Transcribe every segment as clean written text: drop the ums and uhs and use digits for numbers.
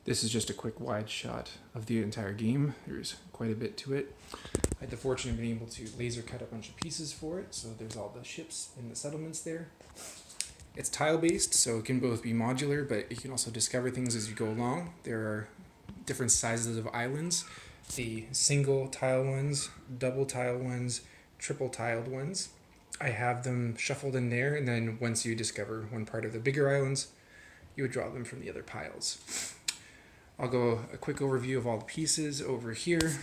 This is just a quick wide shot of the entire game. There's quite a bit to it. I had the fortune of being able to laser cut a bunch of pieces for it, so there's all the ships and the settlements there. It's tile based, so it can both be modular, but you can also discover things as you go along. There are different sizes of islands, the single tile ones, double tile ones, triple tiled ones. I have them shuffled in there, and then once you discover one part of the bigger islands, you would draw them from the other piles. I'll go a quick overview of all the pieces over here.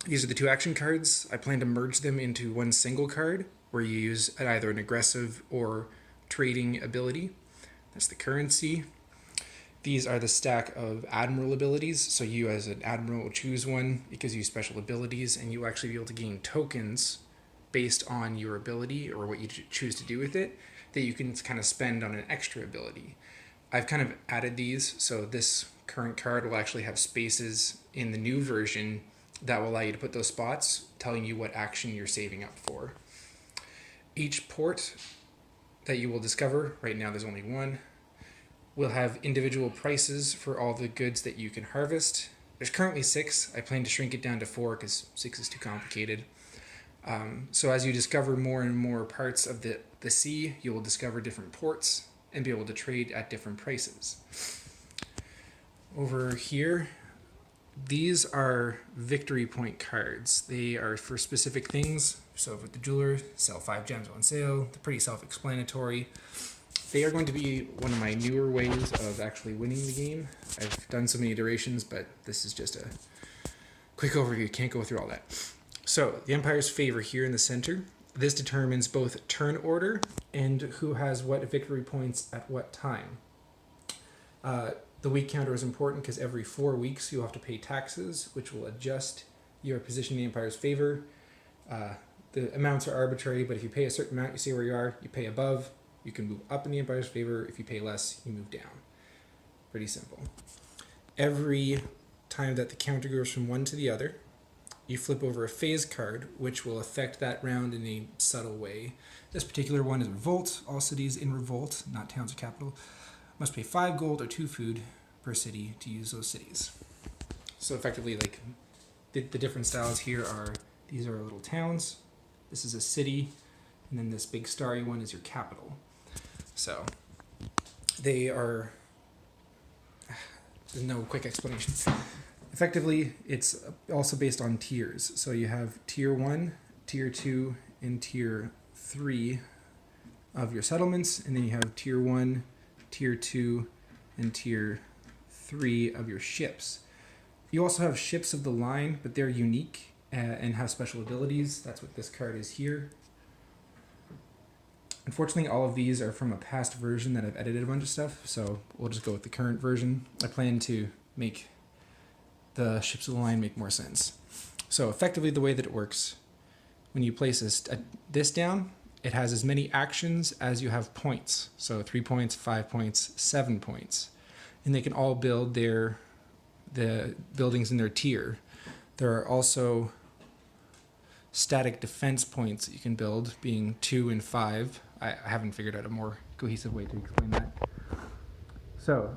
These are the two action cards. I plan to merge them into one single card where you use either an aggressive or trading ability. That's the currency. These are the stack of admiral abilities. So you as an admiral will choose one. It gives you special abilities, and you'll actually be able to gain tokens based on your ability or what you choose to do with it that you can kind of spend on an extra ability. I've kind of added these, so this current card will actually have spaces in the new version that will allow you to put those spots, telling you what action you're saving up for. Each port that you will discover, right now there's only one, will have individual prices for all the goods that you can harvest. There's currently 6. I plan to shrink it down to 4 because 6 is too complicated. So as you discover more and more parts of the sea, you will discover different ports and be able to trade at different prices. Over here, these are victory point cards. They are for specific things. So with the jeweler, sell 5 gems on sale. They're pretty self-explanatory. They are going to be one of my newer ways of actually winning the game. I've done so many iterations, but this is just a quick overview. Can't go through all that. So the Empire's favor here in the center. This determines both turn order and who has what victory points at what time. The week counter is important because every 4 weeks you'll have to pay taxes, which will adjust your position in the Empire's favor. The amounts are arbitrary, but if you pay a certain amount, you see where you are, you pay above, you can move up in the Empire's favor. If you pay less, you move down. Pretty simple. Every time that the counter goes from one to the other, you flip over a phase card, which will affect that round in a subtle way. This particular one is revolt. All cities in revolt, not towns or capital, must pay 5 gold or 2 food per city to use those cities. So effectively, like the different styles here are, these are little towns, this is a city, and then this big starry one is your capital. So they are, there's no quick explanation. Effectively, it's also based on tiers. So you have tier 1, tier 2, and tier 3 of your settlements, and then you have tier 1, tier 2, and tier 3 of your ships. You also have ships of the line, but they're unique and have special abilities. That's what this card is here. Unfortunately, all of these are from a past version that I've edited a bunch of stuff, so we'll just go with the current version. I plan to make the ships of the line make more sense. So effectively, the way that it works, when you place this down, it has as many actions as you have points. So 3 points, 5 points, 7 points. And they can all build the buildings in their tier. There are also static defense points that you can build, being 2 and 5. I haven't figured out a more cohesive way to explain that. So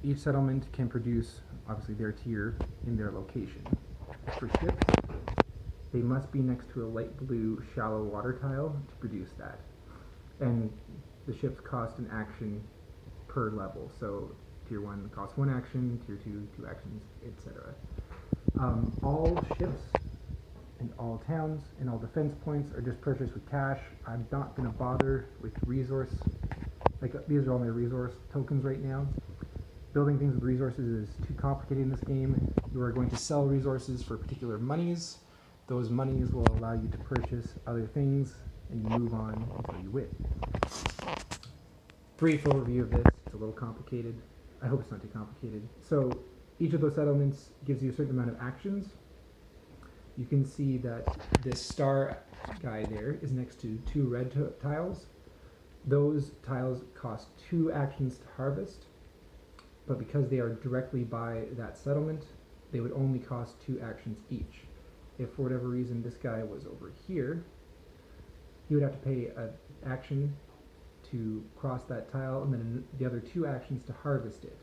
each settlement can produce, obviously, their tier in their location. For ships, they must be next to a light blue shallow water tile to produce that. And the ships cost an action per level. So tier 1 costs 1 action, tier 2, 2 actions, etc. All ships and all towns and all defense points are just purchased with cash. I'm not going to bother with resource. These are all my resource tokens right now. Building things with resources is too complicated in this game. You are going to sell resources for particular monies. Those monies will allow you to purchase other things, and you move on until you win. Brief overview of this. It's a little complicated. I hope it's not too complicated. So each of those settlements gives you a certain amount of actions. You can see that this star guy there is next to 2 red tiles. Those tiles cost 2 actions to harvest, but because they are directly by that settlement, they would only cost 2 actions each. If for whatever reason this guy was over here, he would have to pay an action to cross that tile, and then the other 2 actions to harvest it.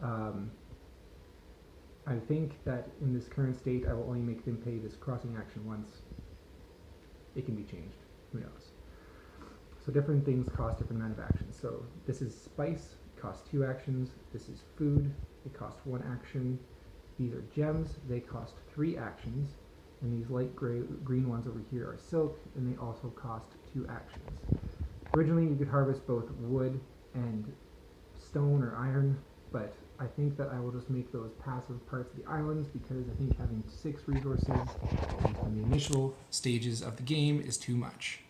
I think that in this current state, I will only make them pay this crossing action once. It can be changed. Who knows? So different things cost different amount of actions. So this is spice, costs 2 actions. This is food, it costs 1 action. These are gems, they cost 3 actions. And these light green ones over here are silk, and they also cost 2 actions. Originally, you could harvest both wood and stone or iron, but I think that I will just make those passive parts of the islands because I think having 6 resources in the initial stages of the game is too much.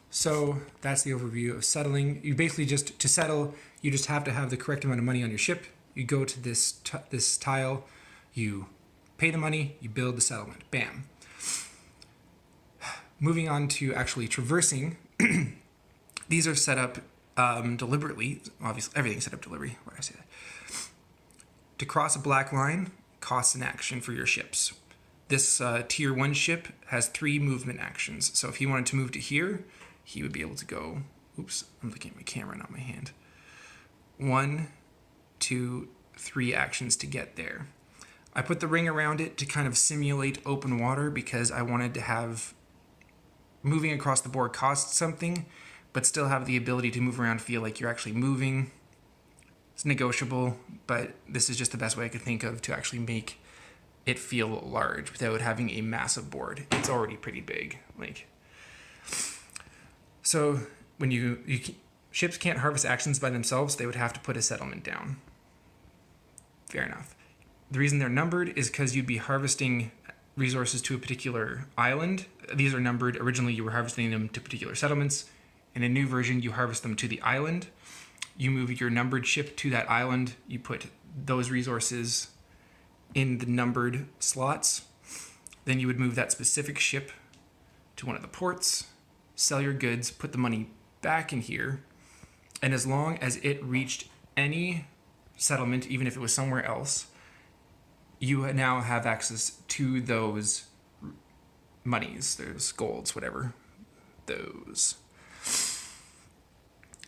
So that's the overview of settling. You basically just, to settle, you just have to have the correct amount of money on your ship. You go to this tile, you pay the money, you build the settlement. Bam. Moving on to actually traversing. These are set up deliberately. Obviously, everything's set up deliberately. Why did I say that? To cross a black line costs an action for your ships. This tier 1 ship has 3 movement actions. So if he wanted to move to here, he would be able to go, oops, I'm looking at my camera, not my hand. 1, 2, 3 actions to get there. I put the ring around it to kind of simulate open water because I wanted to have moving across the board cost something, but still have the ability to move around, feel like you're actually moving. It's negotiable, but this is just the best way I could think of to actually make it feel large without having a massive board. It's already pretty big. So when ships can't harvest actions by themselves, they would have to put a settlement down. Fair enough. The reason they're numbered is because you'd be harvesting resources to a particular island. These are numbered. Originally, you were harvesting them to particular settlements. In a new version, you harvest them to the island. You move your numbered ship to that island. You put those resources in the numbered slots. Then you would move that specific ship to one of the ports, sell your goods, put the money back in here, and as long as it reached any settlement, even if it was somewhere else, you now have access to those monies, those golds, whatever, those.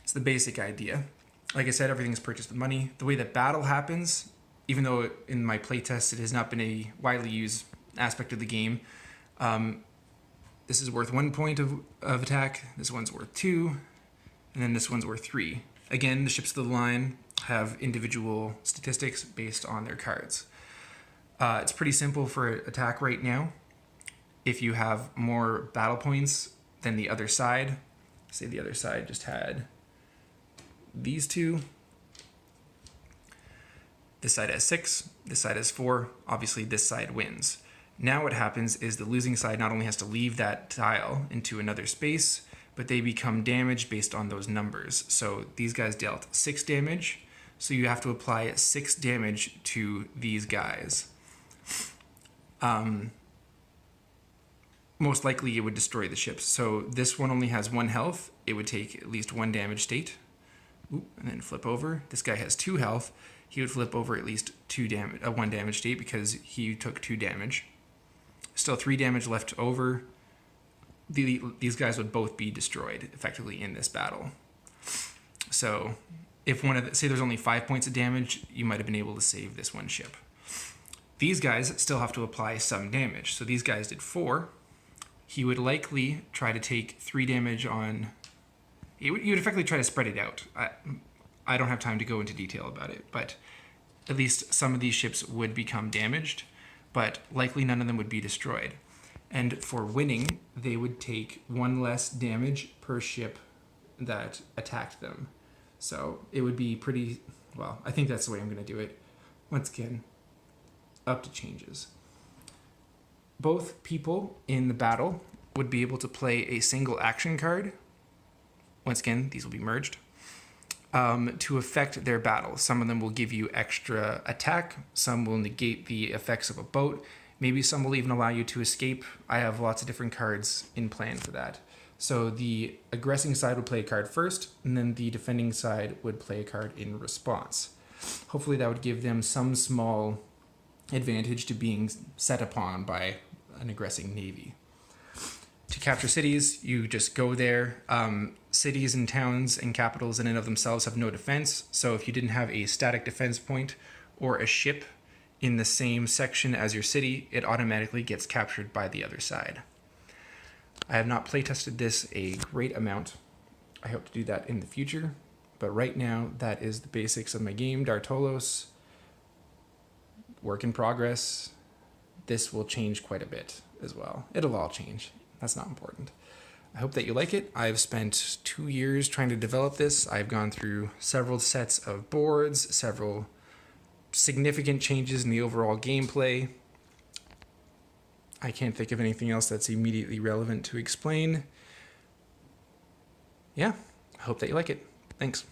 It's the basic idea. Like I said, everything's purchased with money. The way that battle happens, even though in my playtest it has not been a widely used aspect of the game, this is worth 1 point of attack, this one's worth 2, and then this one's worth 3. Again, the ships of the line have individual statistics based on their cards. It's pretty simple for attack right now. If you have more battle points than the other side, say the other side just had these 2, this side has 6, this side has 4, obviously this side wins. Now what happens is the losing side not only has to leave that tile into another space, but they become damaged based on those numbers. So these guys dealt 6 damage, so you have to apply 6 damage to these guys. Most likely it would destroy the ships. So this one only has 1 health. It would take at least 1 damage state. Ooh, and then flip over. This guy has 2 health. He would flip over at least 1 damage state because he took 2 damage. Still 3 damage left over. These guys would both be destroyed effectively in this battle. So if say there's only 5 points of damage, you might have been able to save this one ship. These guys still have to apply some damage. So these guys did 4. He would likely try to take 3 damage on... He would effectively try to spread it out. I don't have time to go into detail about it, but at least some of these ships would become damaged, but likely none of them would be destroyed. And for winning, they would take 1 less damage per ship that attacked them. So it would be pretty... Well, I think that's the way I'm going to do it. Once again, up to changes. Both people in the battle would be able to play a single action card. Once again, these will be merged. To affect their battle. Some of them will give you extra attack. Some will negate the effects of a boat. Maybe some will even allow you to escape. I have lots of different cards in plan for that. So the aggressing side would play a card first, and then the defending side would play a card in response. Hopefully that would give them some small advantage to being set upon by an aggressing navy. To capture cities, you just go there. Cities and towns and capitals in and of themselves have no defense. So if you didn't have a static defense point or a ship in the same section as your city, it automatically gets captured by the other side. I have not playtested this a great amount. I hope to do that in the future. But right now, that is the basics of my game, Dartolos. Work in progress. This will change quite a bit as well. It'll all change. That's not important. I hope that you like it. I've spent 2 years trying to develop this. I've gone through several sets of boards, several significant changes in the overall gameplay. I can't think of anything else that's immediately relevant to explain. Yeah, I hope that you like it. Thanks.